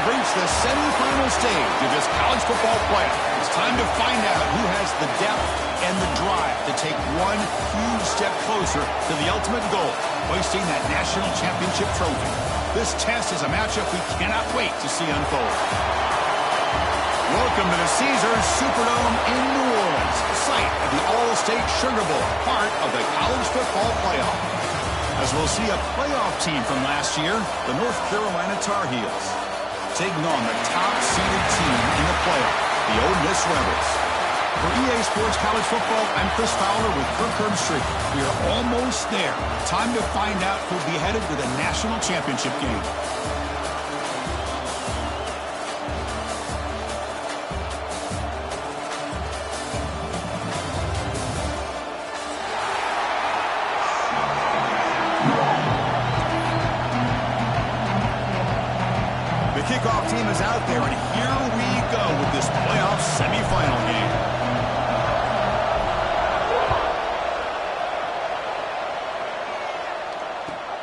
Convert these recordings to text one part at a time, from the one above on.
have reached the semifinal stage of this college football playoff. It's time to find out who has the depth and the drive to take one huge step closer to the ultimate goal, hoisting that national championship trophy. This test is a matchup we cannot wait to see unfold. Welcome to the Caesars Superdome in New Orleans, site of the All-State Sugar Bowl, part of the college football playoff. As we'll see a playoff team from last year, the North Carolina Tar Heels, taking on the top-seeded team in the playoff, the Ole Miss Rebels. For EA Sports College Football, I'm Chris Fowler with Kirk Herbstreit. We are almost there. Time to find out who'll be headed to the national championship game. The kickoff team is out there, and here we go with this playoff semifinal game.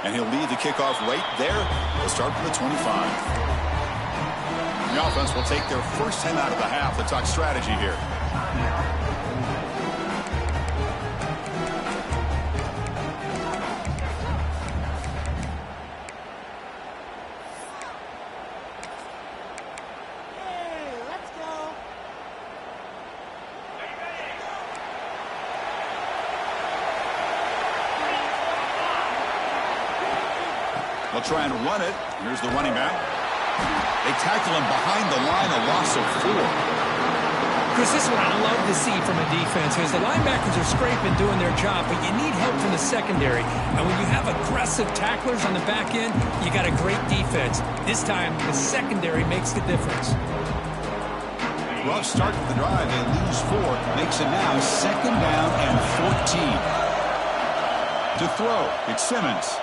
And he'll lead the kickoff right there. He'll start from the 25. The offense will take their first 10 out of the half. Let's talk strategy here. They'll try and run it. Here's the running back. They tackle him behind the line, a loss of 4. Chris, this is what I love to see from a defense, because the linebackers are scraping, doing their job, but you need help from the secondary. And when you have aggressive tacklers on the back end, you got a great defense. This time, the secondary makes the difference. Rough start to the drive. They lose 4. Makes it now 2nd down and 14. To throw, it's Simmons.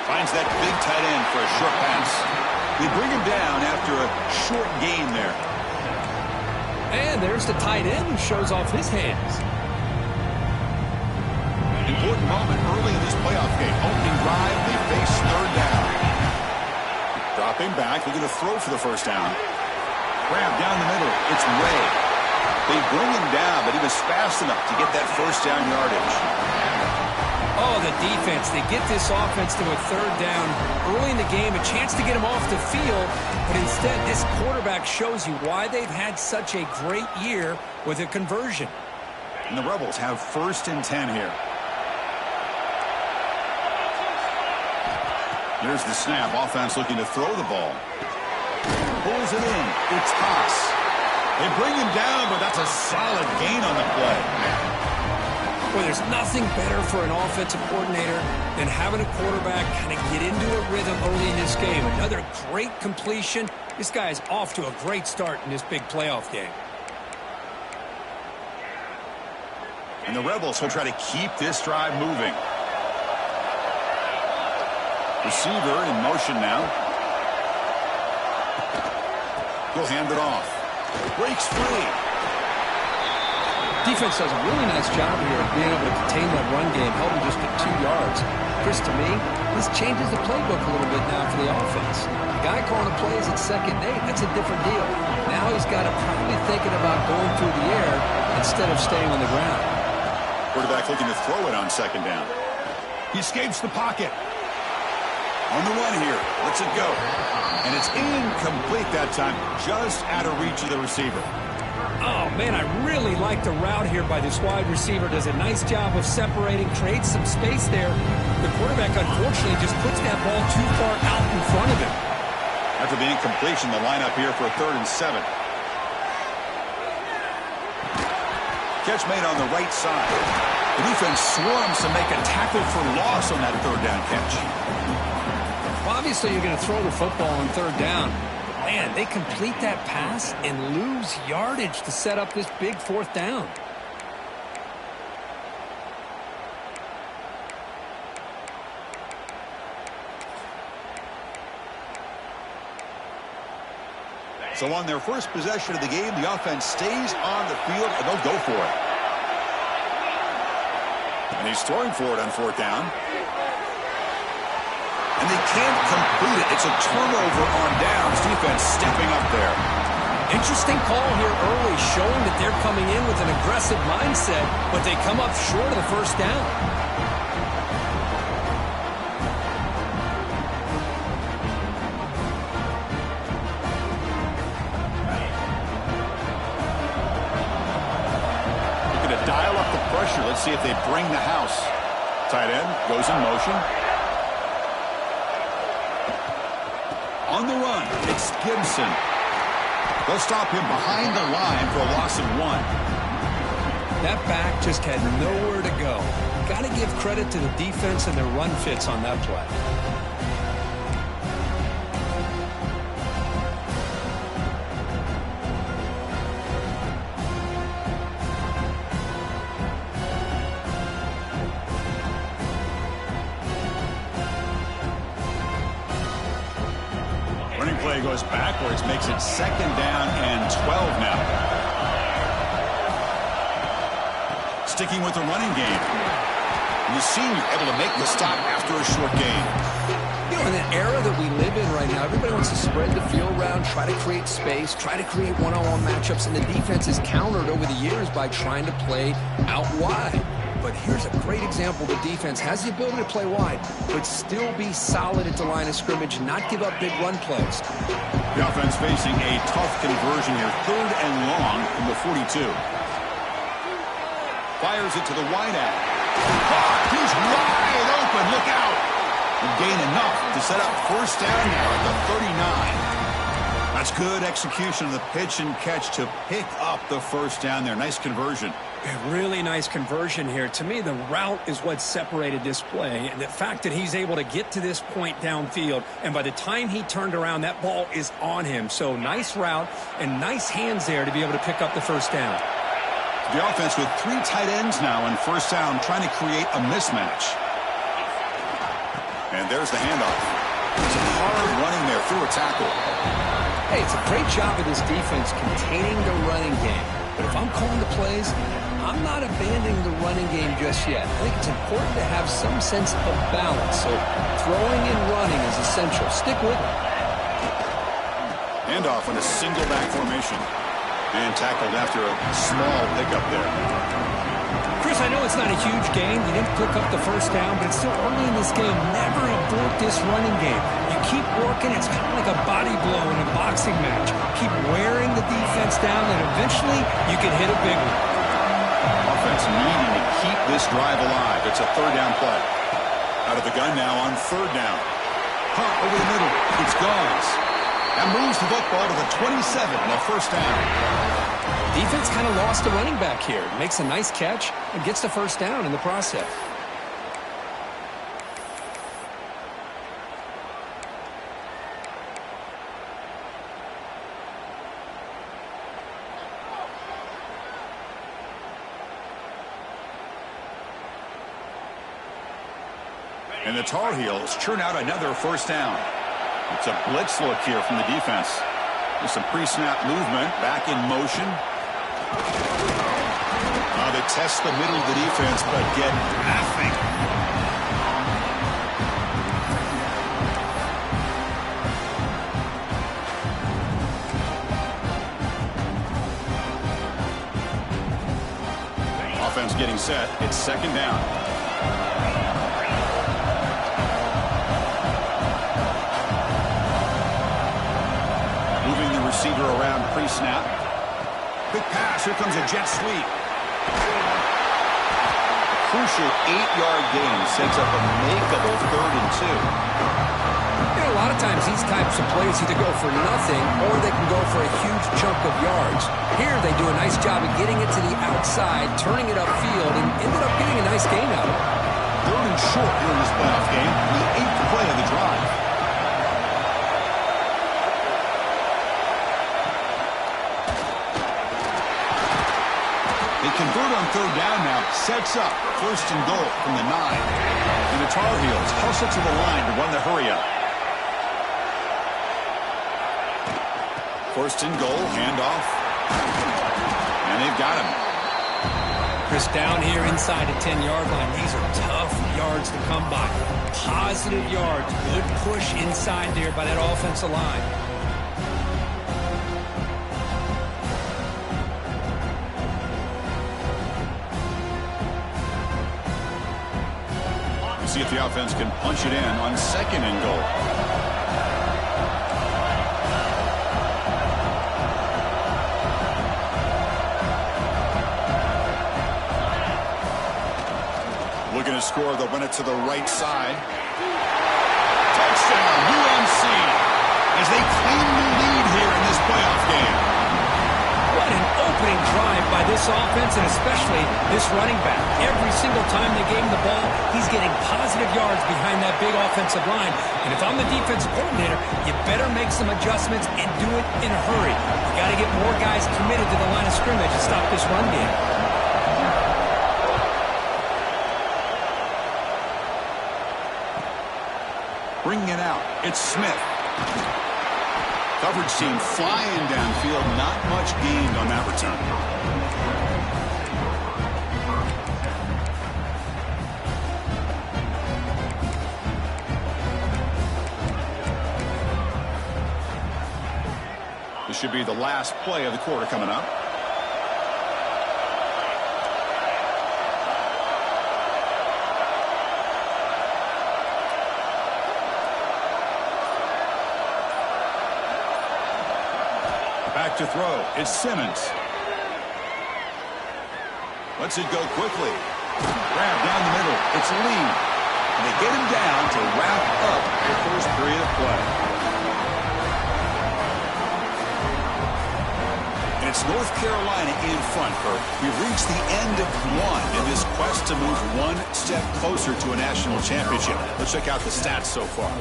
Finds that big tight end for a short pass. They bring him down after a short gain there. And there's the tight end who shows off his hands. Important moment early in this playoff game. Opening drive, they face 3rd down. Dropping back, looking to throw for the first down. Grab down the middle. It's Ray. They bring him down, but he was fast enough to get that first down yardage. Oh, the defense. They get this offense to a 3rd down early in the game, a chance to get him off the field, but instead this quarterback shows you why they've had such a great year with a conversion. And the Rebels have 1st and 10 here. Here's the snap. Offense looking to throw the ball. Pulls it in. It's Haas. They bring him down, but that's a solid gain on the play. Well, there's nothing better for an offensive coordinator than having a quarterback kind of get into a rhythm early in this game. Another great completion. This guy is off to a great start in this big playoff game. And the Rebels will try to keep this drive moving. Receiver in motion now. He'll hand it off. Breaks free. Defense does a really nice job here of being able to contain that run game, held him just at 2 yards. Chris, to me, this changes the playbook a little bit now for the offense. The guy calling the plays at 2nd and 8, that's a different deal. Now he's got to probably thinking about going through the air instead of staying on the ground. Quarterback looking to throw it on 2nd down. He escapes the pocket. On the run here. Lets it go. And it's incomplete that time, just out of reach of the receiver. Oh, man, I really like the route here by this wide receiver. Does a nice job of separating, creates some space there. The quarterback, unfortunately, just puts that ball too far out in front of him. After the incompletion, the lineup here for a 3rd and 7. Catch made on the right side. The defense swarms to make a tackle for loss on that 3rd down catch. Well, obviously, you're going to throw the football on 3rd down. Man, they complete that pass and lose yardage to set up this big 4th down. So on their first possession of the game, the offense stays on the field, and they'll go for it. And he's throwing for it on 4th down. And they can't complete it. It's a turnover on downs. Defense stepping up there. Interesting call here early, showing that they're coming in with an aggressive mindset, but they come up short of the first down. Dial up the pressure. Let's see if they bring the house. Tight end goes in motion. On the run, it's Gibson. They'll stop him behind the line for a loss of 1. That back just had nowhere to go. Got to give credit to the defense and their run fits on that play. Play goes backwards, makes it 2nd down and 12 now. Sticking with the running game. And the senior able to make the stop after a short gain. You know, in the era that we live in right now, everybody wants to spread the field around, try to create space, try to create one-on-one matchups, and the defense is countered over the years by trying to play out wide. But here's a great example. The defense has the ability to play wide, but still be solid at the line of scrimmage, not give up big run plays. The offense facing a tough conversion here. 3rd and long from the 42. Fires it to the wideout. He's wide open. Look out. And gain enough to set up 1st down now at the 39. That's good execution of the pitch and catch to pick up the 1st down there. Nice conversion. A really nice conversion here. To me, the route is what separated this play, and the fact that he's able to get to this point downfield, and by the time he turned around, that ball is on him. So nice route and nice hands there to be able to pick up the 1st down. The offense with 3 tight ends now on 1st down, trying to create a mismatch. And there's the handoff. It's hard running there through a tackle. Hey, it's a great job of this defense containing the running game. But if I'm calling the plays, I'm not abandoning the running game just yet. I think it's important to have some sense of balance. So throwing and running is essential. Stick with it. Handoff in a single back formation. And tackled after a small pickup there. Chris, I know it's not a huge gain. You didn't pick up the 1st down, but it's still early in this game. Never abort this running game. You keep working. It's kind of like a body blow in a boxing match. Keep wearing the defense down, and eventually you can hit a big one. Offense needing to keep this drive alive. It's a 3rd down play. Out of the gun now on 3rd down. Punt over the middle. It's Gauze. That moves the football to the 27 and a 1st down. Defense kind of lost a running back here. Makes a nice catch and gets the 1st down in the process. And the Tar Heels churn out another 1st down. It's a blitz look here from the defense. With some pre-snap movement, back in motion. They test the middle of the defense, but get nothing. Offense getting set. It's 2nd down. Receiver around pre-snap. Quick pass. Here comes a jet sweep. A crucial 8-yard gain sets up a makeable 3rd and 2. You know, a lot of times these types of plays either go for nothing or they can go for a huge chunk of yards. Here they do a nice job of getting it to the outside, turning it upfield, and ended up getting a nice gain out of it. 3rd and short here in this playoff game. The 8th play of the drive. Convert on 3rd down now, sets up 1st and goal from the 9. And the Tar Heels hustle to the line to run the hurry up. 1st and goal, handoff. And they've got him. Chris, down here inside the 10-yard line, these are tough yards to come by. Positive yards, good push inside there by that offensive line. See if the offense can punch it in on 2nd and goal. Looking to score, they'll run it to the right side. Touchdown, UMC, as they claim the lead here in this playoff game. What an opening drive by this offense, and especially this running back. Every single time they gave him the ball, he's getting positive yards behind that big offensive line. And if I'm the defensive coordinator, you better make some adjustments and do it in a hurry. You got to get more guys committed to the line of scrimmage and stop this run game. Bringing it out, it's Smith. Coverage team flying downfield, not much gained on that return. This should be the last play of the quarter coming up. Back to throw. It's Simmons. Lets it go quickly. Grab down the middle. It's Lee. And they get him down to wrap up the first period of play. And it's North Carolina in front, Kirk. We've reached the end of one in this quest to move one step closer to a national championship. Let's check out the stats so far.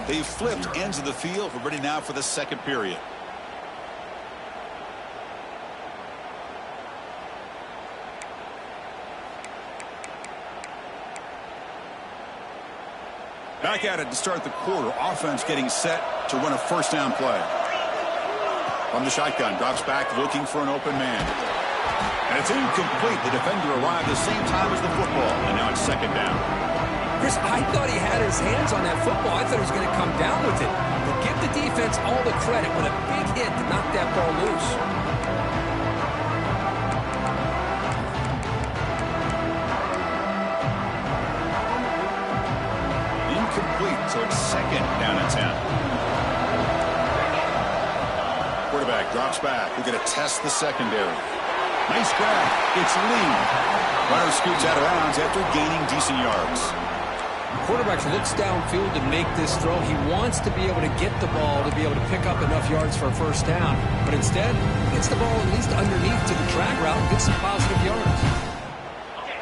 They've flipped ends of the field. We're ready now for the second period. Back at it to start the quarter. Offense getting set to run a first down play. From the shotgun, drops back looking for an open man. And it's incomplete. The defender arrived the same time as the football. And now it's 2nd down. Chris, I thought he had his hands on that football. I thought he was going to come down with it. But give the defense all the credit with a big hit to knock that ball loose. So it's 2nd down and 10. Quarterback drops back. We're going to test the secondary. Nice grab. It's Lee. Runner scoots out of bounds after gaining decent yards. The quarterback looks downfield to make this throw. He wants to be able to get the ball to be able to pick up enough yards for a first down. But instead, he gets the ball at least underneath to the drag route and gets some positive yards.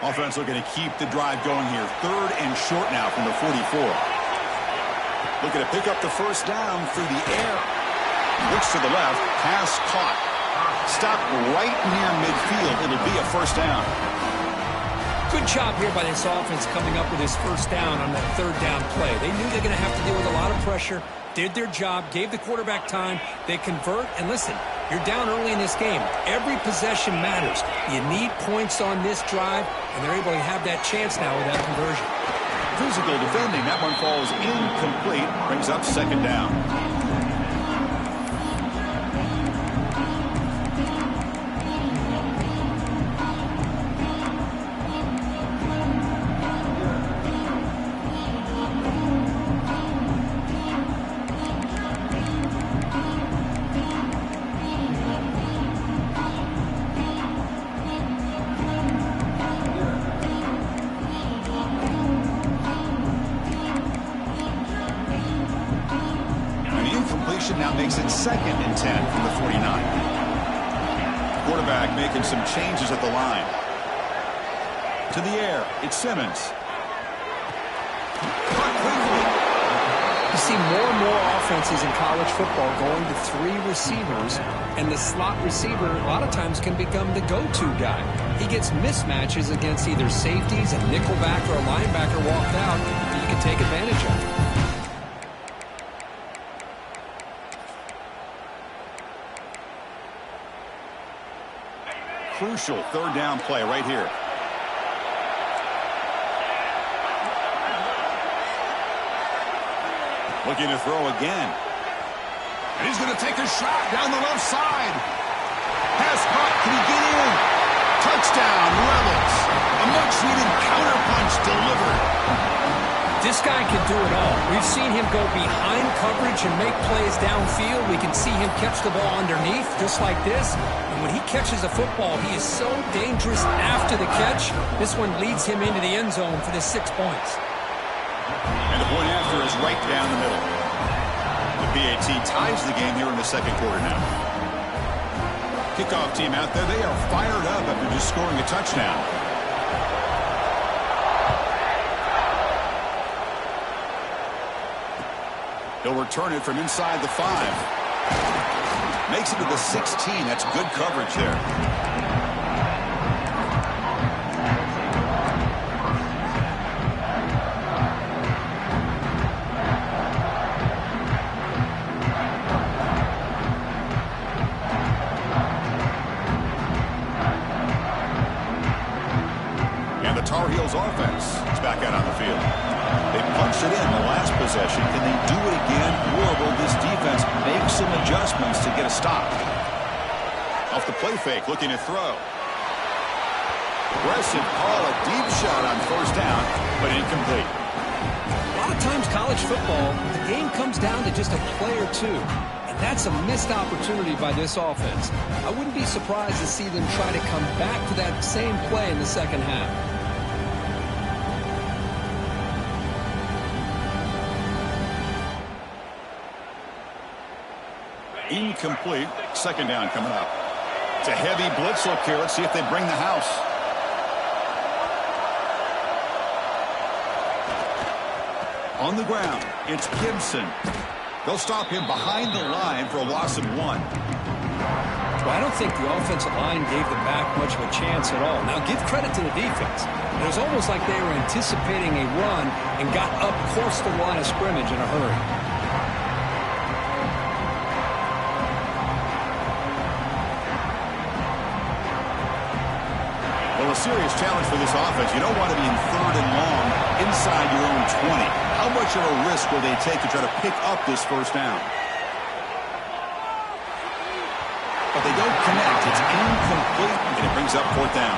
Offense looking to keep the drive going here. 3rd and short now from the 44. Looking to pick up the first down through the air. Looks to the left. Pass caught. Stopped right near midfield. It'll be a first down. Good job here by this offense coming up with his first down on that 3rd down play. They knew they're going to have to deal with a lot of pressure. Did their job. Gave the quarterback time. They convert. And listen, you're down early in this game. Every possession matters. You need points on this drive. And they're able to have that chance now with that conversion. Physical defending. That one falls incomplete. Brings up 2nd down. Now makes it 2nd and 10 from the 49. Quarterback making some changes at the line. To the air, it's Simmons. Caught quickly. You see more and more offenses in college football going to 3 receivers, and the slot receiver a lot of times can become the go-to guy. He gets mismatches against either safeties, a nickelback, or a linebacker walked out that you can take advantage of. Crucial 3rd down play right here. Looking to throw again. And he's going to take a shot down the left side. Pass caught. Can he get in? Touchdown, Rebels. A much-needed counterpunch delivered. This guy can do it all. We've seen him go behind coverage and make plays downfield. We can see him catch the ball underneath, just like this. And when he catches a football, he is so dangerous after the catch. This one leads him into the end zone for the 6 points. And the point after is right down the middle. The BAT ties the game here in the second quarter now. Kickoff team out there, they are fired up after just scoring a touchdown. He'll return it from inside the 5. Makes it to the 16. That's good coverage there. Tar Heels offense is back out on the field. They punched it in the last possession. Can they do it again? Or will this defense make some adjustments to get a stop? Off the play fake, looking to throw. Aggressive call, a deep shot on first down, but incomplete. A lot of times college football, the game comes down to just a play or two. And that's a missed opportunity by this offense. I wouldn't be surprised to see them try to come back to that same play in the second half. Incomplete. Second down coming up. It's a heavy blitz look here. Let's see if they bring the house. On the ground, it's Gibson. They'll stop him behind the line for a loss of 1. Well, I don't think the offensive line gave them back much of a chance at all. Now, give credit to the defense. It was almost like they were anticipating a run and got up close to the line of scrimmage in a hurry. Well, a serious challenge for this offense. You don't want to be in 3rd and long inside your own 20. How much of a risk will they take to try to pick up this first down? But they don't connect. It's incomplete, and it brings up 4th down.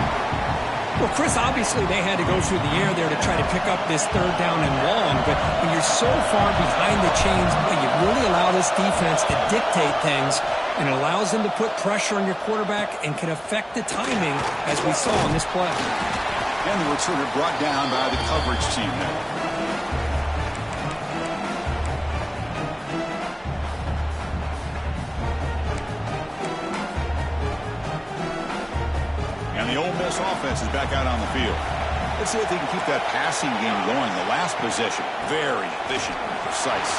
Well, Chris, obviously they had to go through the air there to try to pick up this 3rd down and long, but when you're so far behind the chains, you really allow this defense to dictate things, and it allows them to put pressure on your quarterback and can affect the timing, as we saw on this play. And the returner brought down by the coverage team there. And the Ole Miss offense is back out on the field. Let's see if they can keep that passing game going. The last possession, very efficient and precise.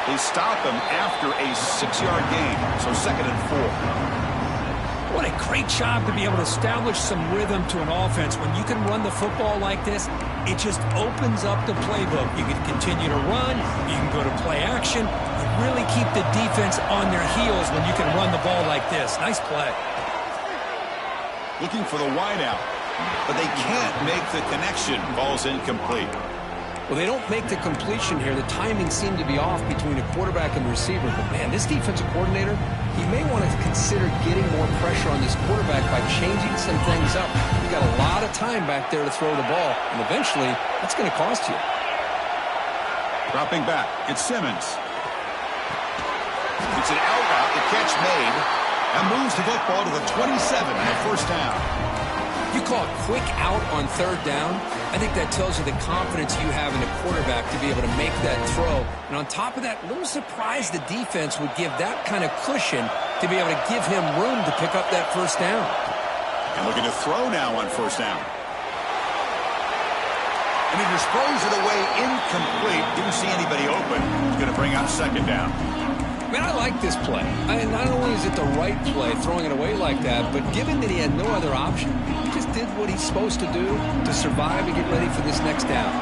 They stop him after a 6-yard gain, so 2nd and 4. What a great job to be able to establish some rhythm to an offense. When you can run the football like this, it just opens up the playbook. You can continue to run, you can go to play action, and really keep the defense on their heels when you can run the ball like this. Nice play. Looking for the wideout, but they can't make the connection. Ball's incomplete. Well, they don't make the completion here. The timing seemed to be off between a quarterback and receiver. But, man, this defensive coordinator, he may want to consider getting more pressure on this quarterback by changing some things up. You got a lot of time back there to throw the ball, and eventually that's going to cost you. Dropping back, it's Simmons. It's an out route, the catch made, and moves the football to the 27 and a 1st down. You call it quick out on 3rd down. I think that tells you the confidence you have in a quarterback to be able to make that throw. And on top of that, a little surprised the defense would give that kind of cushion to be able to give him room to pick up that 1st down. And looking to throw now on 1st down. And he just throws it away incomplete. Didn't see anybody open. He's going to bring out 2nd down. Man, I like this play. Not only is it the right play, throwing it away like that, but given that he had no other option, he just did what he's supposed to do to survive and get ready for this next down.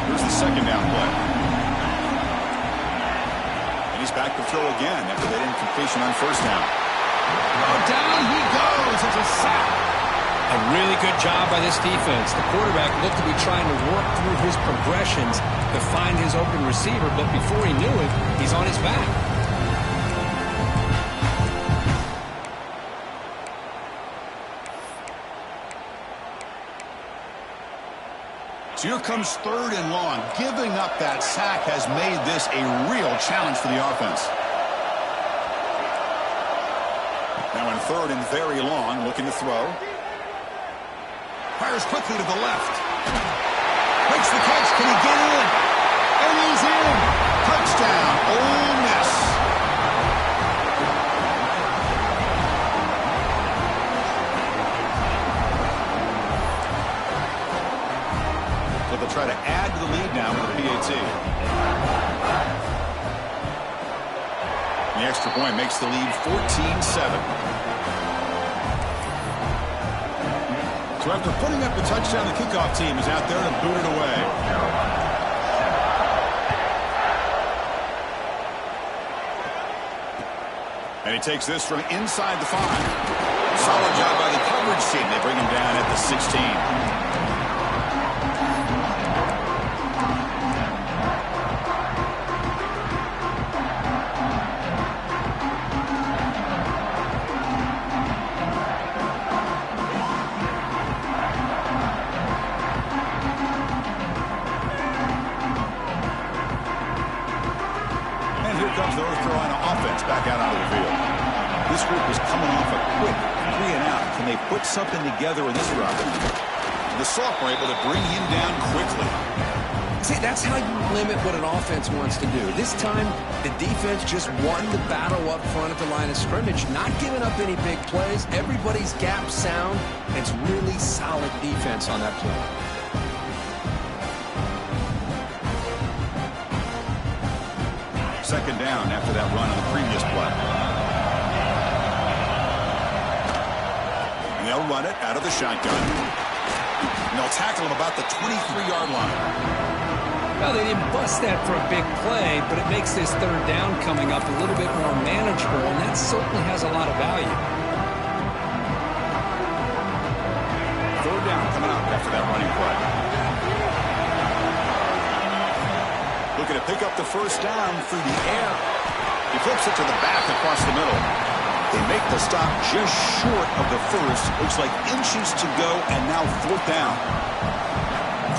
Here's the 2nd down play. And he's back to throw again after that incompletion on 1st down. Oh, down he goes. It's a sack. A really good job by this defense. The quarterback looked to be trying to work through his progressions to find his open receiver, but before he knew it, he's on his back. So here comes 3rd and long. Giving up that sack has made this a real challenge for the offense. Now in 3rd and very long, looking to throw. Fires quickly to the left. Makes the catch. Can he get in? And he's in. Touchdown, Ole Miss. So they'll try to add to the lead now with the PAT. The extra point makes the lead 14-7. So after putting up the touchdown, the kickoff team is out there to boot it away. And he takes this from inside the 5. Solid job by the coverage team. They bring him down at the 16. Comes the North Carolina offense back out onto the field. This group is coming off a quick 3-and-out. Can they put something together in this round? The sophomore able to bring him down quickly. See, that's how you limit what an offense wants to do. This time, the defense just won the battle up front at the line of scrimmage, not giving up any big plays. Everybody's gap sound. It's really solid defense on that play. 2nd down after that run on the previous play. And they'll run it out of the shotgun. And they'll tackle him about the 23-yard line. Well, they didn't bust that for a big play, but it makes this 3rd down coming up a little bit more manageable, and that certainly has a lot of value. 3rd down coming up after that running play. Looking to pick up the 1st down through the air. He flips it to the back across the middle. They make the stop just short of the 1st. Looks like inches to go, and now 4th down.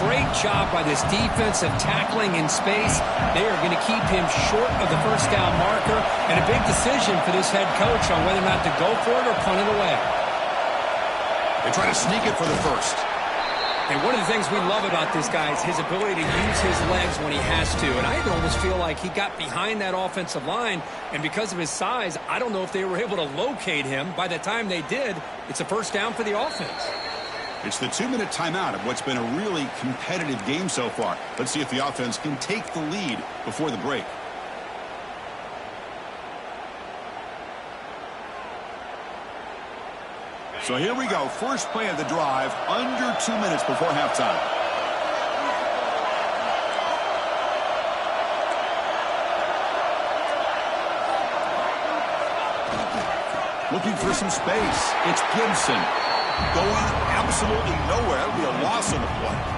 Great job by this defensive tackling in space. They are going to keep him short of the 1st down marker, and a big decision for this head coach on whether or not to go for it or punt it away. They try to sneak it for the 1st. And one of the things we love about this guy is his ability to use his legs when he has to. And I almost feel like he got behind that offensive line, and because of his size, I don't know if they were able to locate him. By the time they did, it's a 1st down for the offense. It's the 2-minute timeout of what's been a really competitive game so far. Let's see if the offense can take the lead before the break. So here we go. First play of the drive, under 2 minutes before halftime. Looking for some space. It's Gibson. Going absolutely nowhere. That'll be a loss on the play.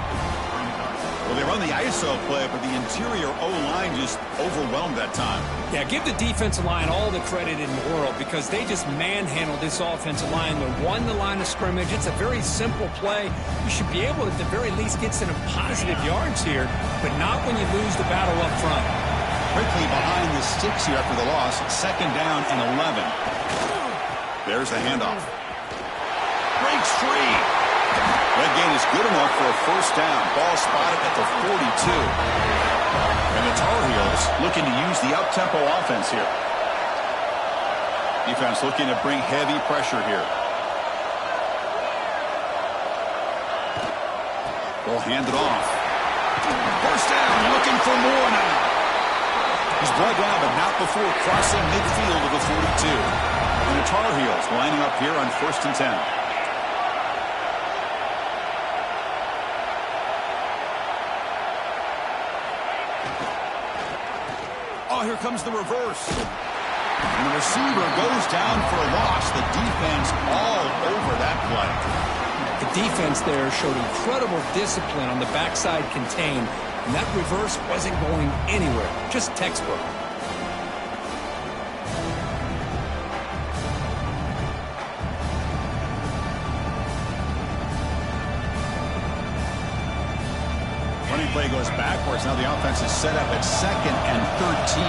Well, they run the ISO play, but the interior O-line just overwhelmed that time. Yeah, give the defensive line all the credit in the world because they just manhandled this offensive line. They won the line of scrimmage. It's a very simple play. You should be able to, at the very least, get some positive yards here, but not when you lose the battle up front. Quickly behind the sticks here after the loss. 2nd down and 11. There's the handoff. Breaks free. That gain is good enough for a 1st down. Ball spotted at the 42. And the Tar Heels looking to use the up-tempo offense here. Defense looking to bring heavy pressure here. Ball handed off. 1st down, looking for more now. He's brought down, but not before crossing midfield of the 42. And the Tar Heels lining up here on 1st and 10. Oh, here comes the reverse. And the receiver goes down for a loss. The defense all over that play. defense there showed incredible discipline on the backside contain, and that reverse wasn't going anywhere. Just textbook. Running play goes backwards. Now the offense is set up at 2nd and 13.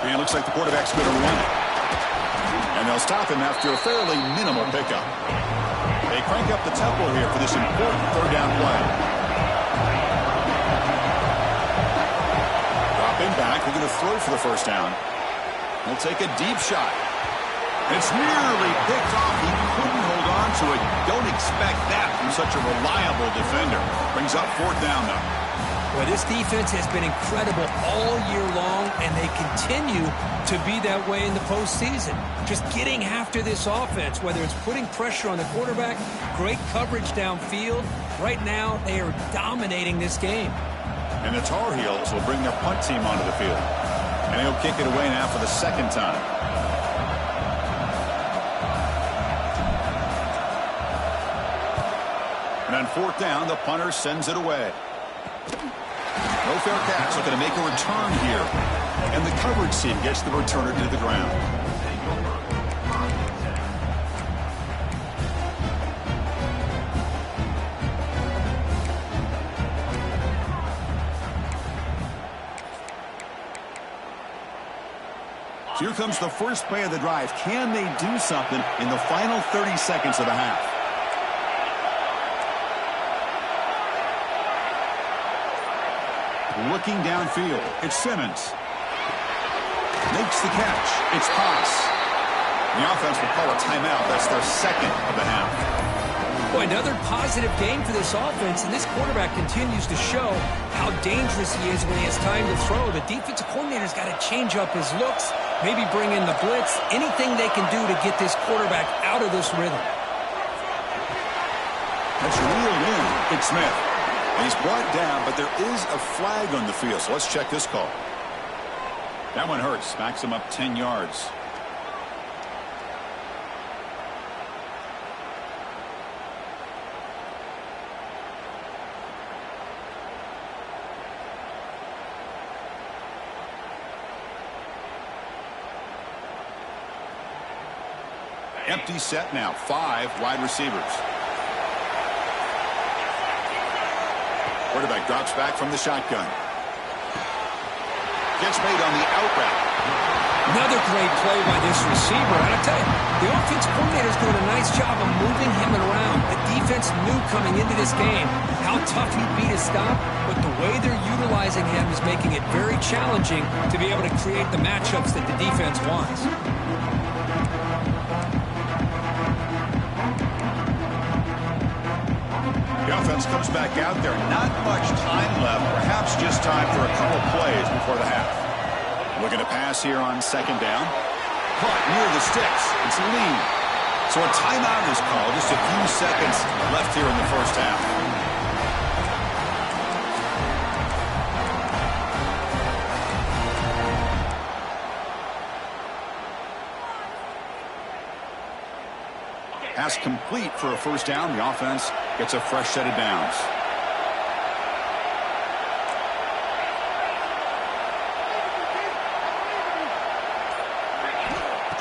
And it looks like the quarterback's going to run it. And they'll stop him after a fairly minimal pickup. They crank up the tempo here for this important 3rd down play. Dropping back. We're going to throw for the 1st down. He'll take a deep shot. It's nearly picked off. He couldn't hold on to it. Don't expect that from such a reliable defender. Brings up 4th down now. Well, this defense has been incredible all year long, and they continue to be that way in the postseason. Just getting after this offense, whether it's putting pressure on the quarterback, great coverage downfield. Right now, they are dominating this game. And the Tar Heels will bring their punt team onto the field. And he'll kick it away now for the 2nd time. And on 4th down, the punter sends it away. No fair catch. Looking to make a return here. And the coverage team gets the returner to the ground. So here comes the first play of the drive. Can they do something in the final 30 seconds of the half? Looking downfield, it's Simmons. Makes the catch. It's Pass. The offense will call a timeout. That's their 2nd of the half. Boy, another positive game for this offense, and this quarterback continues to show how dangerous he is when he has time to throw. The defensive coordinator's got to change up his looks, maybe bring in the blitz, anything they can do to get this quarterback out of this rhythm. That's reeled in. It's Smith. And he's brought down, but there is a flag on the field, so let's check this call. That one hurts. Smacks him up 10 yards. Empty set now. 5 wide receivers. Quarterback drops back from the shotgun. Gets made on the out route. Another great play by this receiver. And I tell you, the offense coordinator's doing a nice job of moving him around. The defense knew coming into this game how tough he'd be to stop, but the way they're utilizing him is making it very challenging to be able to create the matchups that the defense wants. The offense comes back out there. Not much time left. Perhaps just time for a couple plays before the half. Looking to pass here on 2nd down. Caught near the sticks. It's a lead. So a timeout is called. Just a few seconds left here in the 1st half. Pass complete for a 1st down. The offense gets a fresh set of downs.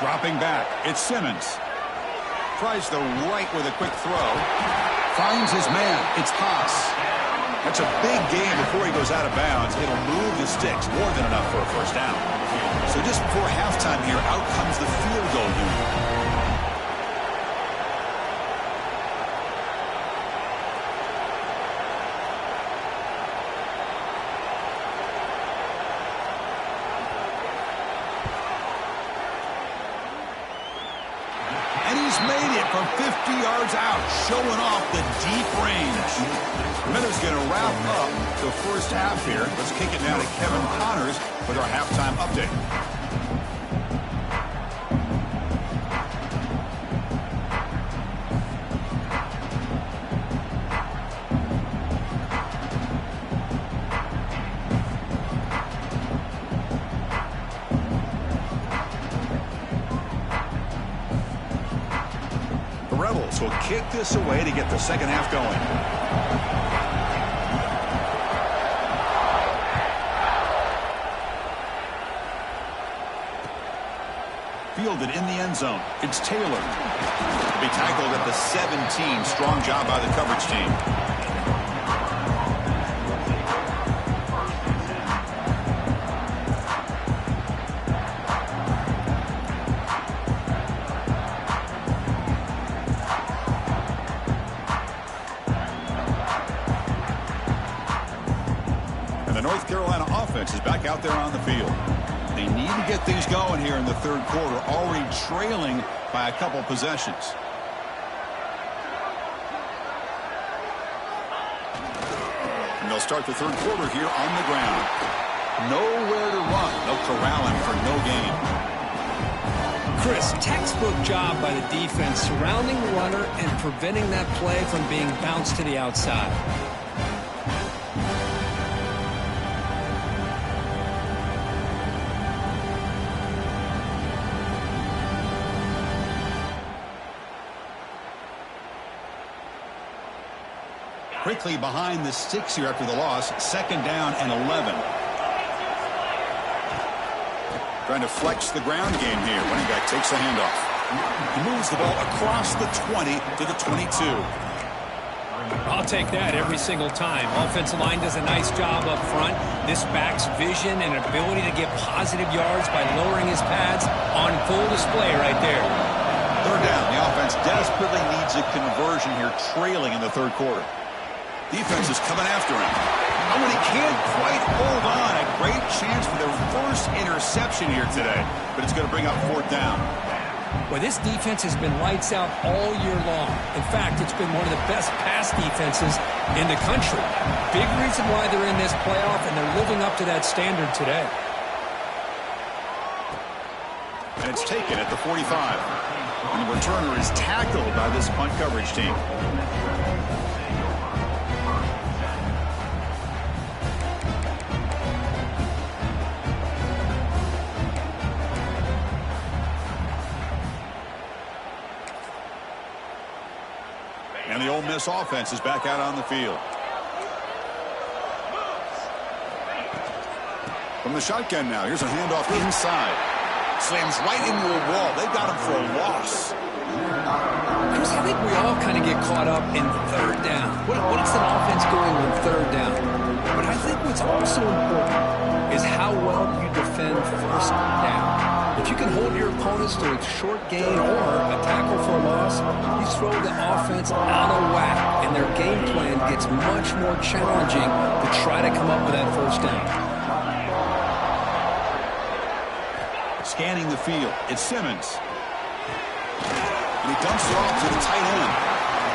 Dropping back, it's Simmons. Tries the right with a quick throw. Finds his man, it's Pass. That's a big gain before he goes out of bounds. It'll move the sticks, more than enough for a 1st down. So just before halftime here, out comes the field goal unit. Made it from 50 yards out, showing off the deep range. Miller's going to wrap up the 1st half here. Let's kick it now to Kevin Connors with our halftime update. offense will kick this away to get the second half going. Fielded in the end zone. It's Taylor. To be tackled at the 17. Strong job by the coverage team. And the North Carolina offense is back out there on the field. They need to get things going here in the third quarter, already trailing by a couple possessions. And they'll start the third quarter here on the ground. Nowhere to run. They'll corral him for no gain. Chris, textbook job by the defense surrounding the runner and preventing that play from being bounced to the outside. Quickly behind the sticks here after the loss. Second down and 11. Trying to flex the ground game here. Running back takes the handoff. He moves the ball across the 20 to the 22. I'll take that every single time. Offensive line does a nice job up front. This back's vision and ability to get positive yards by lowering his pads on full display right there. Third down. The offense desperately needs a conversion here, trailing in the third quarter. Defense is coming after him. Oh, and he can't quite hold on. A great chance for their first interception here today, but it's going to bring up fourth down. Well, this defense has been lights out all year long. In fact, it's been one of the best pass defenses in the country. Big reason why they're in this playoff, and they're living up to that standard today. And it's taken at the 45. And the returner is tackled by this punt coverage team. And the Ole Miss offense is back out on the field. From the shotgun now, here's a handoff inside. Slams right into a wall. They got him for a loss. Chris, I think we all kind of get caught up in third down. What is an offense doing on third down? But I think what's also important is how well you defend first down. If you can hold your opponents to a short gain or a tackle for a loss, you throw the offense out of whack, and their game plan gets much more challenging to try to come up with that first down. Scanning the field, it's Simmons. And he dumps it off to the tight end.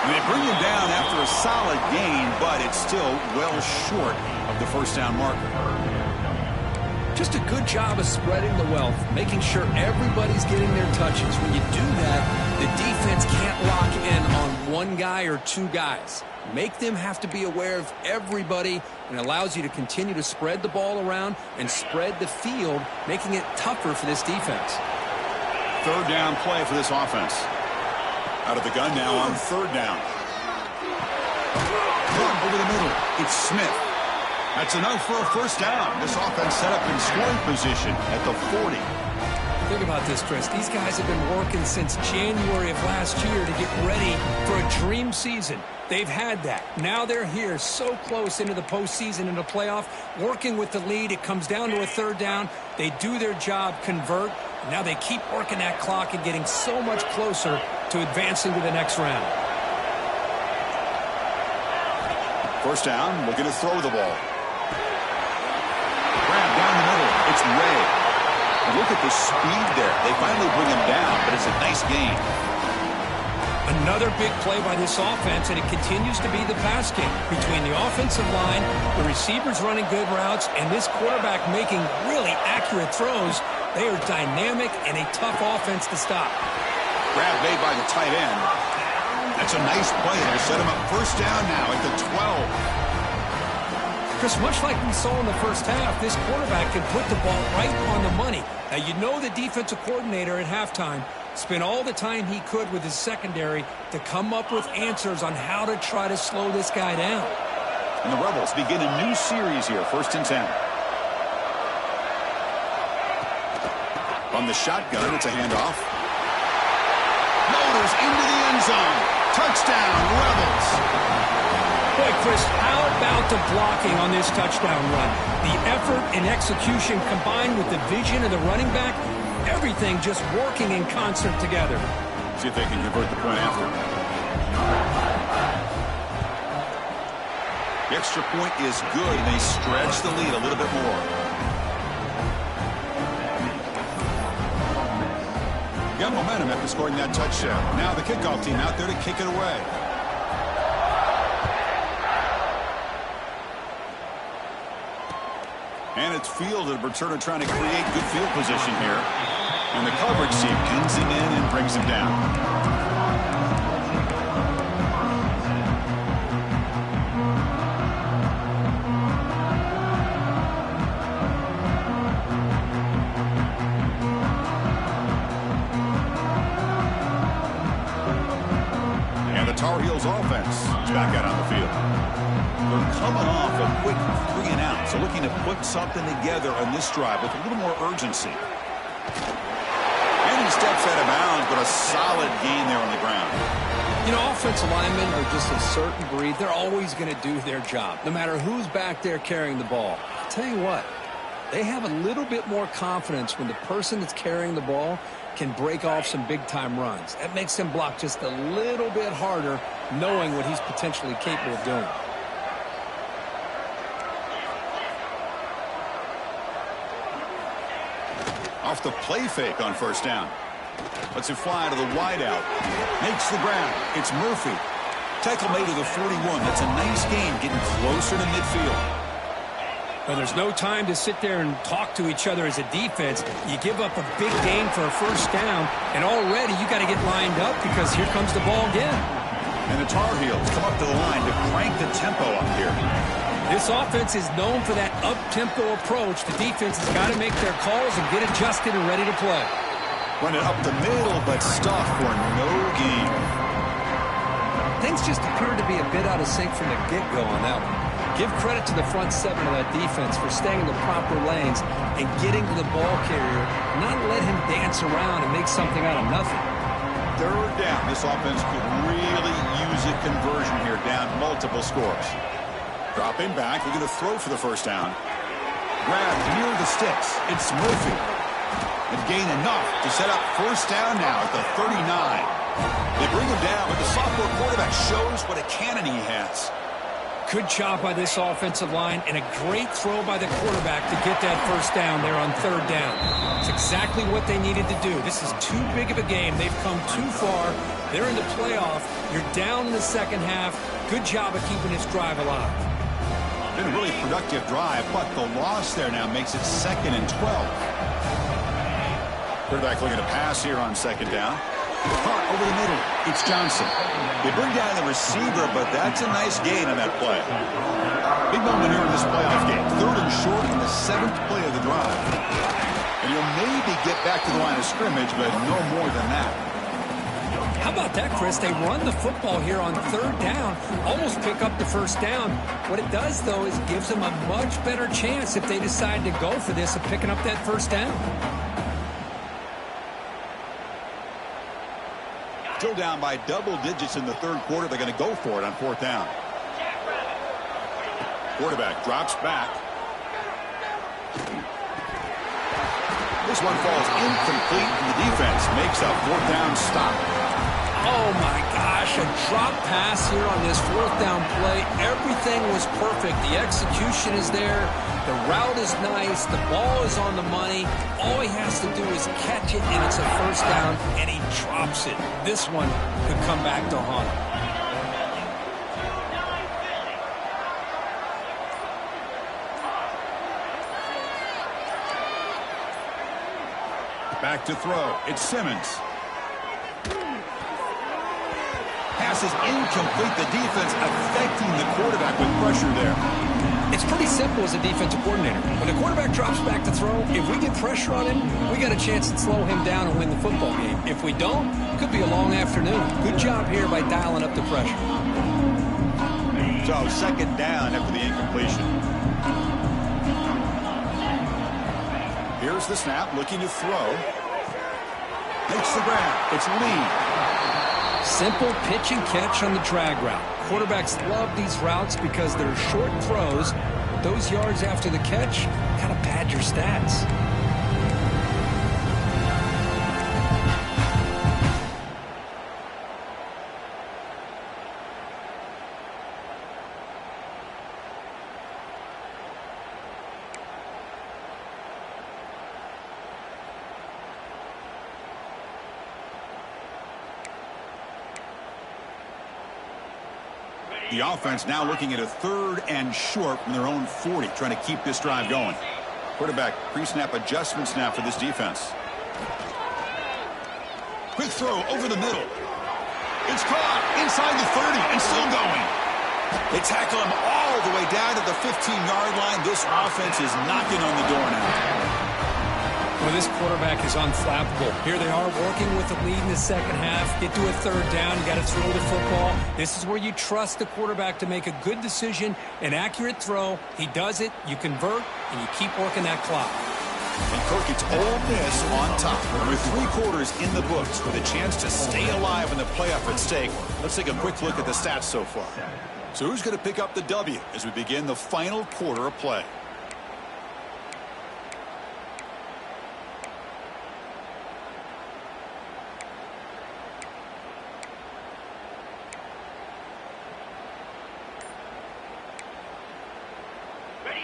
And they bring him down after a solid gain, but it's still well short of the first down marker. Just a good job of spreading the wealth, making sure everybody's getting their touches. When you do that, the defense can't lock in on one guy or two guys. Make them have to be aware of everybody, and allows you to continue to spread the ball around and spread the field, making it tougher for this defense. Third down play for this offense. Out of the gun now on third down. Run over the middle. It's Smith. That's enough for a first down. This offense set up in scoring position at the 40. Think about this, Chris. These guys have been working since January of last year to get ready for a dream season. They've had that. Now they're here so close into the postseason and the playoff, working with the lead. It comes down to a third down. They do their job, convert. Now they keep working that clock and getting so much closer to advancing to the next round. First down, looking to throw the ball. Grab down the middle. It's Ray. And look at the speed there. They finally bring him down, but it's a nice gain. Another big play by this offense, and it continues to be the pass game between the offensive line, the receivers running good routes, and this quarterback making really accurate throws. They are dynamic and a tough offense to stop. Grab made by the tight end. That's a nice play there. Set him up first down now at the 12. Chris, much like we saw in the first half, this quarterback can put the ball right on the money. Now, you know the defensive coordinator at halftime Spent all the time he could with his secondary to come up with answers on how to try to slow this guy down. And the Rebels begin a new series here, 1st and 10. On the shotgun, it's a handoff. Motors into the end zone. Touchdown, Rebels. Boy, Chris, how about the blocking on this touchdown run? The effort and execution combined with the vision of the running back, everything just working in concert together. See if they can convert the point after. The extra point is good, and they stretch the lead a little bit more. Got momentum after scoring that touchdown. Now the kickoff team out there to kick it away. And it's fielded. Returner trying to create good field position here. And the coverage team pins him in and brings him down. Tar Heels offense is back out on the field. They're coming off a quick 3 and out, so looking to put something together on this drive with a little more urgency. And he steps out of bounds, but a solid gain there on the ground. You know, offensive linemen are just a certain breed. They're always going to do their job, no matter who's back there carrying the ball. I'll tell you what, they have a little bit more confidence when the person that's carrying the ball can break off some big-time runs. That makes him block just a little bit harder, knowing what he's potentially capable of doing. Off the play fake on 1st down. Lets it fly to the wideout. Makes the ground. It's Murphy. Tackle made to the 41. That's a nice gain, getting closer to midfield. Well, there's no time to sit there and talk to each other as a defense. You give up a big gain for a 1st down, and already you got to get lined up because here comes the ball again. And the Tar Heels come up to the line to crank the tempo up here. This offense is known for that up-tempo approach. The defense has got to make their calls and get adjusted and ready to play. Run it up the middle, but stuffed for no gain. Things just appear to be a bit out of sync from the get-go on that one. Give credit to the front 7 of that defense for staying in the proper lanes and getting to the ball carrier, not let him dance around and make something out of nothing. 3rd down. This offense could really use a conversion here, down multiple scores. Dropping back, they're going to throw for the 1st down. Grab near the sticks. It's Murphy. And gain enough to set up 1st down now at the 39. They bring him down, but the sophomore quarterback shows what a cannon he has. Good job by this offensive line and a great throw by the quarterback to get that 1st down there on 3rd down. It's exactly what they needed to do. This is too big of a game. They've come too far. They're in the playoff. You're down in the 2nd half. Good job of keeping this drive alive. Been a really productive drive, but the loss there now makes it 2nd and 12. Quarterback looking to pass here on 2nd down. Caught over the middle. It's Johnson. They bring down the receiver, but that's a nice gain on that play. Big moment here in this playoff game. 3rd and short in the 7th play of the drive. And you'll maybe get back to the line of scrimmage, but no more than that. How about that, Chris? They run the football here on 3rd down, almost pick up the 1st down. What it does, though, is gives them a much better chance if they decide to go for this of picking up that 1st down. Still down by double digits in the 3rd quarter. They're going to go for it on 4th down. Quarterback drops back. This one falls incomplete, and the defense makes a 4th down stop. Oh, my gosh, a drop pass here on this 4th down play. Everything was perfect. The execution is there. The route is nice. The ball is on the money. All he has to do is catch it, and it's a 1st down, and he drops it. This one could come back to haunt him. Back to throw. It's Simmons. Pass is incomplete. The defense affecting the quarterback with pressure there. It's pretty simple as a defensive coordinator. When the quarterback drops back to throw, if we get pressure on him, we got a chance to slow him down and win the football game. If we don't, it could be a long afternoon. Good job here by dialing up the pressure. So, second down after the incompletion. Here's the snap, looking to throw. Makes the grab. It's Lee. Simple pitch and catch on the drag route. Quarterbacks love these routes because they're short throws. Those yards after the catch kind of pad your stats. The offense now looking at a 3rd and short from their own 40, trying to keep this drive going. Quarterback pre-snap adjustments now for this defense. Quick throw over the middle. It's caught inside the 30 and still going. They tackle him all the way down to the 15-yard line. This offense is knocking on the door now. Well, this quarterback is unflappable. Here they are working with the lead in the second half. Get to a 3rd down. You got to throw the football. This is where you trust the quarterback to make a good decision, an accurate throw. He does it, you convert, and you keep working that clock. And Kirk, it's Ole Miss on top. With 3 quarters in the books with a chance to stay alive in the playoff at stake. Let's take a quick look at the stats so far. So who's going to pick up the W as we begin the final quarter of play?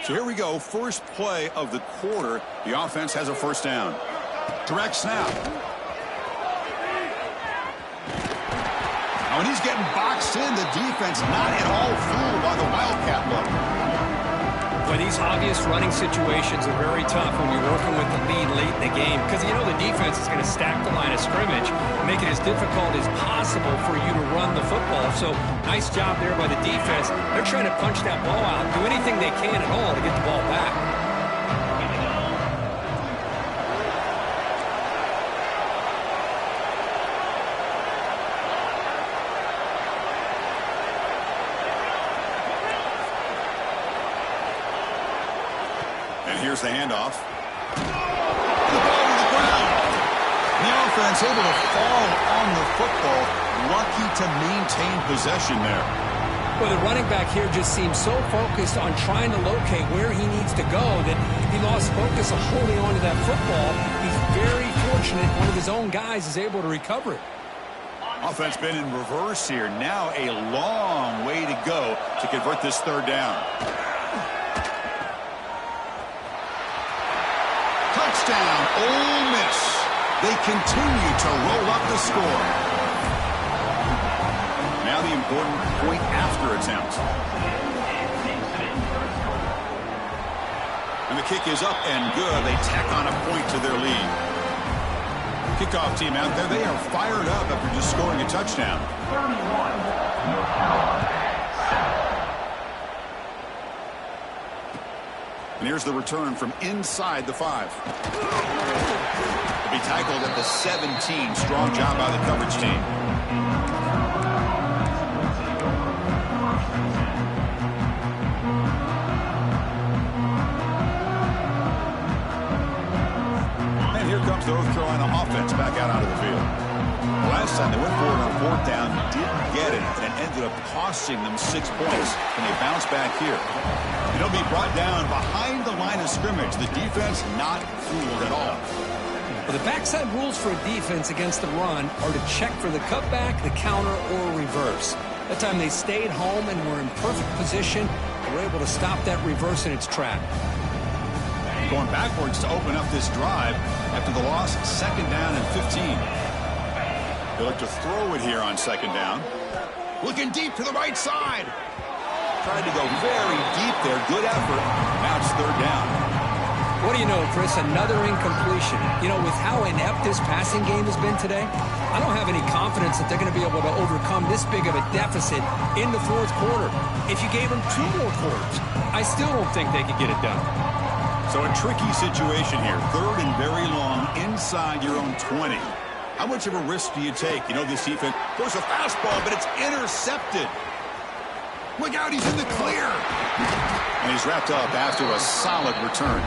So here we go, first play of the quarter. The offense has a 1st down. Direct snap. Now when he's getting boxed in, the defense not at all fooled by the Wildcat look. Well, these obvious running situations are very tough when you're working with the lead late in the game because you know the defense is going to stack the line of scrimmage, make it as difficult as possible for you to run the football. So nice job there by the defense. They're trying to punch that ball out, do anything they can at all to get the ball back. Here's the handoff. The ball to the ground. The offense able to fall on the football. Lucky to maintain possession there. Well, the running back here just seems so focused on trying to locate where he needs to go that he lost focus of holding on to that football. He's very fortunate one of his own guys is able to recover it. Offense been in reverse here. Now a long way to go to convert this 3rd down. Touchdown, Ole Miss. They continue to roll up the score. Now the important point after attempt. And the kick is up and good. They tack on a point to their lead. Kickoff team out there, they are fired up after just scoring a touchdown. 31, North Carolina. And here's the return from inside the 5. He'll be tackled at the 17. Strong job by the coverage team. And here comes the North Carolina offense back out onto the field. Last time they went forward on 4th down, didn't get it, and it ended up costing them 6 points. And they bounce back here. It'll be brought down behind the line of scrimmage. The defense not fooled at all. Well, the backside rules for a defense against the run are to check for the cutback, the counter, or reverse. That time they stayed home and were in perfect position. They were able to stop that reverse in its track. Going backwards to open up this drive after the loss, 2nd down and 15. They look to throw it here on 2nd down. Looking deep to the right side. Tried to go very deep there. Good effort. Now it's 3rd down. What do you know, Chris? Another incompletion. You know, with how inept this passing game has been today, I don't have any confidence that they're going to be able to overcome this big of a deficit in the fourth quarter. If you gave them 2 more quarters, I still don't think they could get it done. So a tricky situation here. 3rd and very long inside your own 20. How much of a risk do you take? You know, this defense throws a fastball, but it's intercepted. Look out, he's in the clear. And he's wrapped up after a solid return.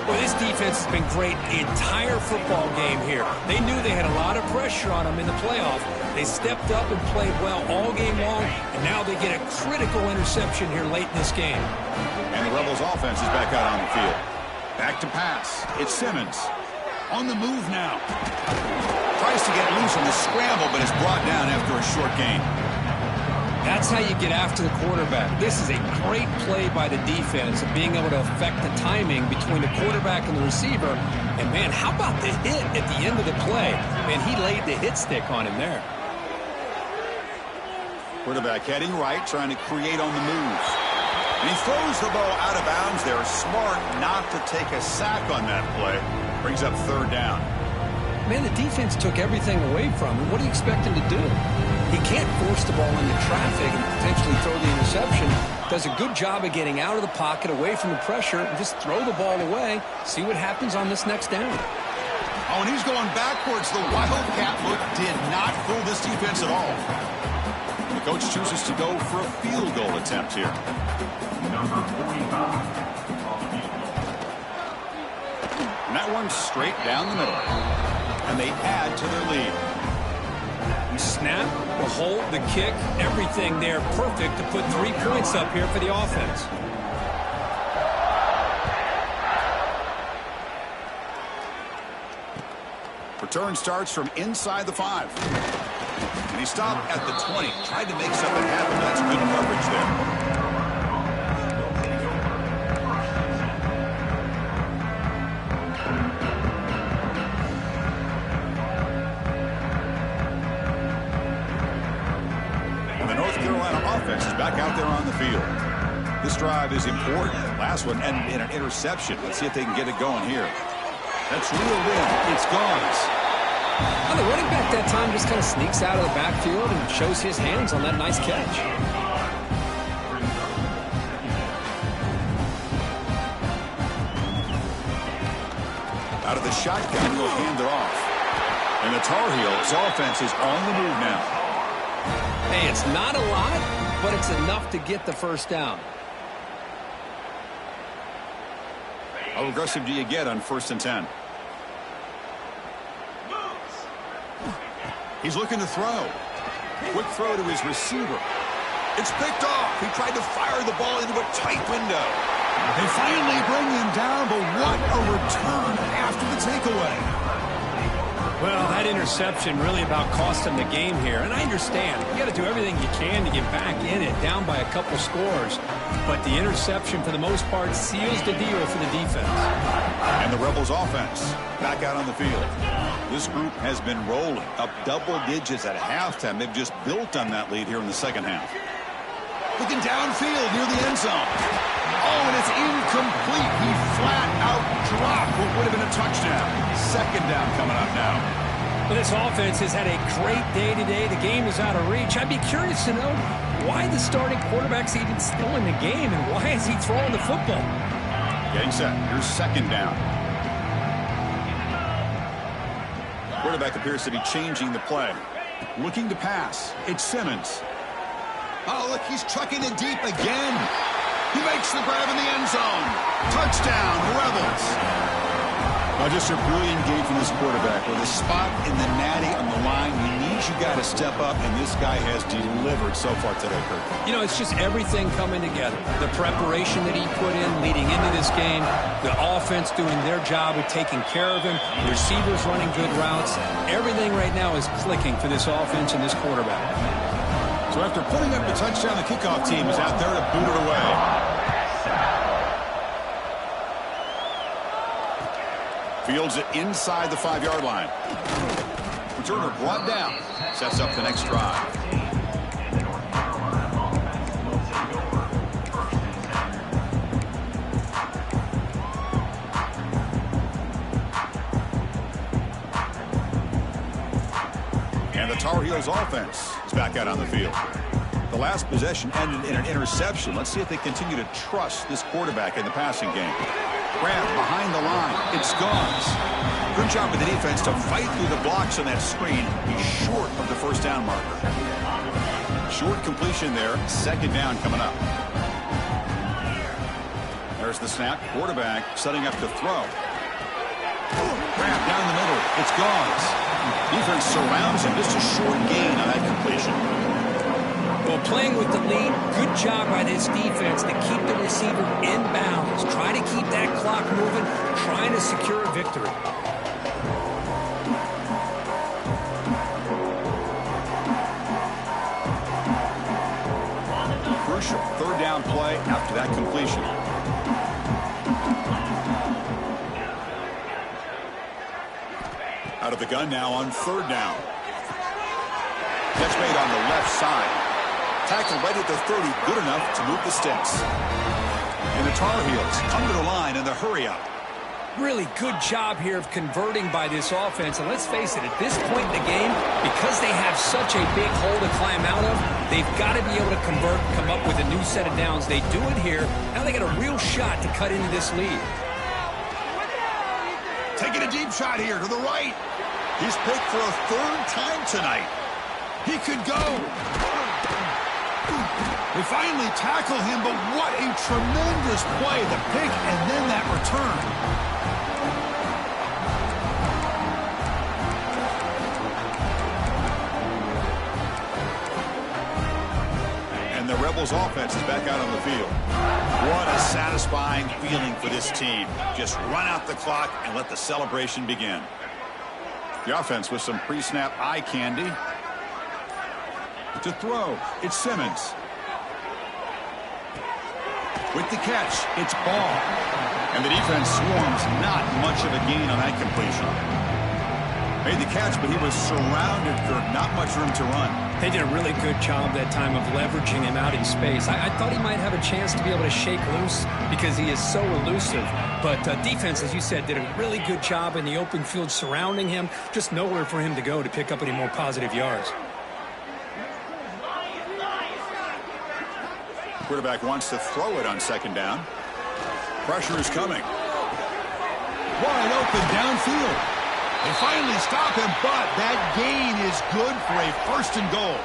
Well, this defense has been great the entire football game here. They knew they had a lot of pressure on them in the playoff. They stepped up and played well all game long, and now they get a critical interception here late in this game. And the Rebels offense is back out on the field. Back to pass. It's Simmons. On the move now. Tries to get loose on the scramble, but is brought down after a short gain. That's how you get after the quarterback. This is a great play by the defense of being able to affect the timing between the quarterback and the receiver. And, man, how about the hit at the end of the play? Man, he laid the hit stick on him there. Quarterback heading right, trying to create on the move. And he throws the ball out of bounds there. Smart not to take a sack on that play. Brings up 3rd down. Man, the defense took everything away from him. What do you expect him to do? He can't force the ball into traffic and potentially throw the interception. Does a good job of getting out of the pocket, away from the pressure, and just throw the ball away. See what happens on this next down. Oh, and he's going backwards. The Wildcat look did not fool this defense at all. The coach chooses to go for a field goal attempt here. Number 45. And that one's straight down the middle. And they add to their lead. The snap, the hold, the kick, everything there perfect to put 3 points up here for the offense. Return starts from inside the 5. And he stopped at the 20. Tried to make something happen. That's good coverage there. Offense is back out there on the field. This drive is important. Last one ended in an interception. Let's see if they can get it going here. That's reeled in. It's gone. Well, the running back that time just kind of sneaks out of the backfield and shows his hands on that nice catch. Out of the shotgun, will hand it off. And the Tar Heels offense is on the move now. Hey, it's not a lot, but it's enough to get the first down. How aggressive do you get on 1st and 10? He's looking to throw. Quick throw to his receiver. It's picked off. He tried to fire the ball into a tight window. They finally bring him down, but what a return after the takeaway. Well, that interception really about cost him the game here. And I understand. You got to do everything you can to get back in it, down by a couple scores. But the interception, for the most part, seals the deal for the defense. And the Rebels offense back out on the field. This group has been rolling up double digits at halftime. They've just built on that lead here in the second half. Looking downfield near the end zone. Oh, and it's incomplete. He flat out dropped what would have been a touchdown. 2nd down coming up now. Well, this offense has had a great day today. The game is out of reach. I'd be curious to know why the starting quarterback's even still in the game and why is he throwing the football? Getting set. Here's 2nd down. Quarterback appears to be changing the play. Looking to pass. It's Simmons. Oh, look, he's trucking it deep again. He makes the grab in the end zone. Touchdown, Rebels. Now, just a brilliant game from this quarterback. With a spot in the natty on the line, he needs you got to step up, and this guy has delivered so far today, Kurt. You know, it's just everything coming together. The preparation that he put in leading into this game, the offense doing their job of taking care of him, the receivers running good routes. Everything right now is clicking for this offense and this quarterback. So after putting up the touchdown, the kickoff team is out there to boot it away. Fields it inside the 5-yard line. Returner brought down. Sets up the next drive. the Tar Heels offense is back out on the field. The last possession ended in an interception. Let's see if they continue to trust this quarterback in the passing game. Grab behind the line. It's Gauze. Good job with the defense to fight through the blocks on that screen. He's short of the first down marker. Short completion there. Second down coming up. There's the snap. Quarterback setting up to throw. Grab down the middle. It's Gauze. Defense surrounds him. Just a short gain on that completion. Well, playing with the lead, good job by this defense to keep the receiver in bounds. Try to keep that clock moving, trying to secure a victory. Crucial third down play after that completion. Out of the gun now on third down. Catch made on the left side. Tackle right at the 30, good enough to move the sticks. And the Tar Heels come to the line in the hurry up. Really good job here of converting by this offense. And let's face it, at this point in the game, because they have such a big hole to climb out of, they've got to be able to convert, come up with a new set of downs. They do it here. Now they got a real shot to cut into this lead. Taking a deep shot here to the right. He's picked for a third time tonight. He could go. They finally tackle him, but what a tremendous play. The pick and then that return. And the Rebels offense is back out on the field. What a satisfying feeling for this team. Just run out the clock and let the celebration begin. The offense with some pre-snap eye candy. To throw, it's Simmons. With the catch, it's Ball. And the defense swarms, not much of a gain on that completion. Made the catch, but he was surrounded, Kirk. Not much room to run. They did a really good job that time of leveraging him out in space. I thought he might have a chance to be able to shake loose because he is so elusive. But defense, as you said, did a really good job in the open field surrounding him. Just nowhere for him to go to pick up any more positive yards. Quarterback wants to throw it on second down. Pressure is coming. Wide open downfield. They finally stop him, but that gain is good for a first and goal.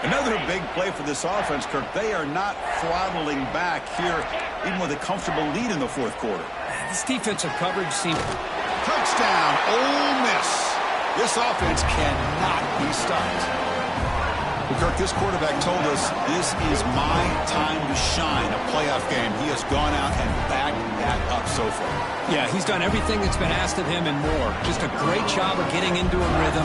Another big play for this offense, Kirk. They are not throttling back here, even with a comfortable lead in the fourth quarter. This defensive coverage seems... Touchdown, Ole Miss. This offense cannot be stopped. Well, Kirk, this quarterback told us this is my time to shine, a playoff game. He has gone out and backed that up so far. Yeah, he's done everything that's been asked of him and more. Just a great job of getting into a rhythm.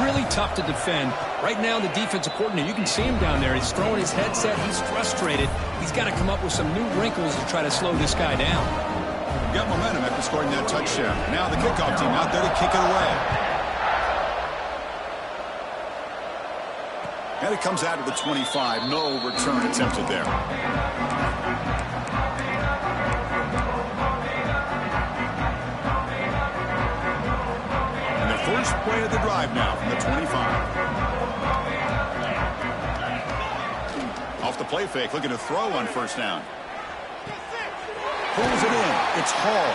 Really tough to defend. Right now, the defensive coordinator, you can see him down there. He's throwing his headset. He's frustrated. He's got to come up with some new wrinkles to try to slow this guy down. Got momentum after scoring that touchdown. Now the kickoff team out there to kick it away. And it comes out of the 25. No return attempted there. And the first play of the drive now from the 25. Off the play fake, looking to throw on first down. Pulls it in. It's Hall.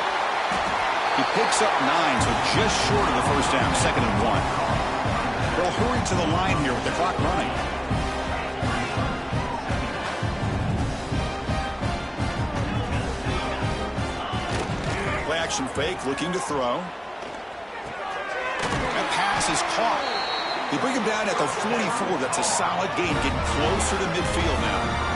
He picks up 9, so just short of the first down. Second and 1. They'll hurry to the line here with the clock running. Play action fake, looking to throw. That pass is caught. They bring him down at the 44. That's a solid gain, getting closer to midfield now.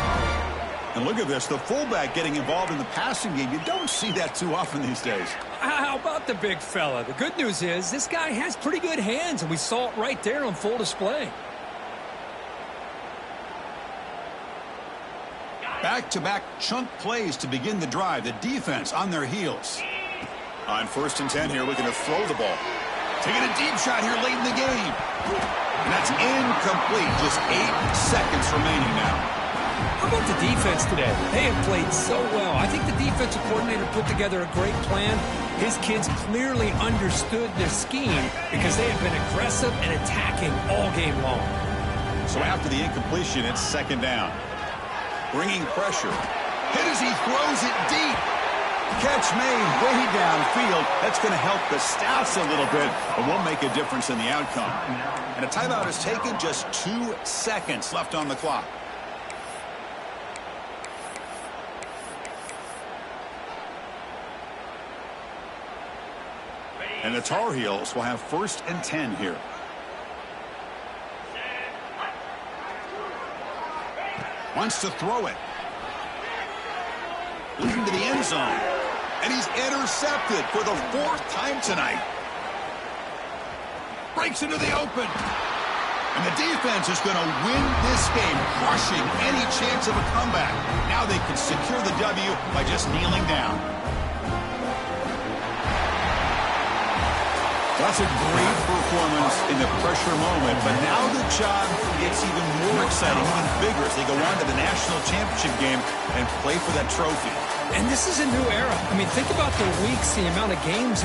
And look at this, the fullback getting involved in the passing game. You don't see that too often these days. How about the big fella? The good news is this guy has pretty good hands, and we saw it right there on full display. Back-to-back chunk plays to begin the drive. The defense on their heels. On first and 10 here, looking to throw the ball. Taking a deep shot here late in the game. And that's incomplete. Just 8 seconds remaining now. How about the defense today? They have played so well. I think the defensive coordinator put together a great plan. His kids clearly understood their scheme because they have been aggressive and attacking all game long. So after the incompletion, it's second down. Bringing pressure. Hit as he throws it deep. Catch made way downfield. That's going to help the stats a little bit, but won't make a difference in the outcome. And a timeout is taken, just 2 seconds left on the clock. And the Tar Heels will have 1st and 10 here. Wants to throw it. Leading to the end zone. And he's intercepted for the 4th time tonight. Breaks into the open. And the defense is going to win this game, crushing any chance of a comeback. Now they can secure the W by just kneeling down. That's a great performance in the pressure moment, but now the job gets even more exciting, even bigger as they go on to the national championship game and play for that trophy. And this is a new era. I mean, think about the weeks, the amount of games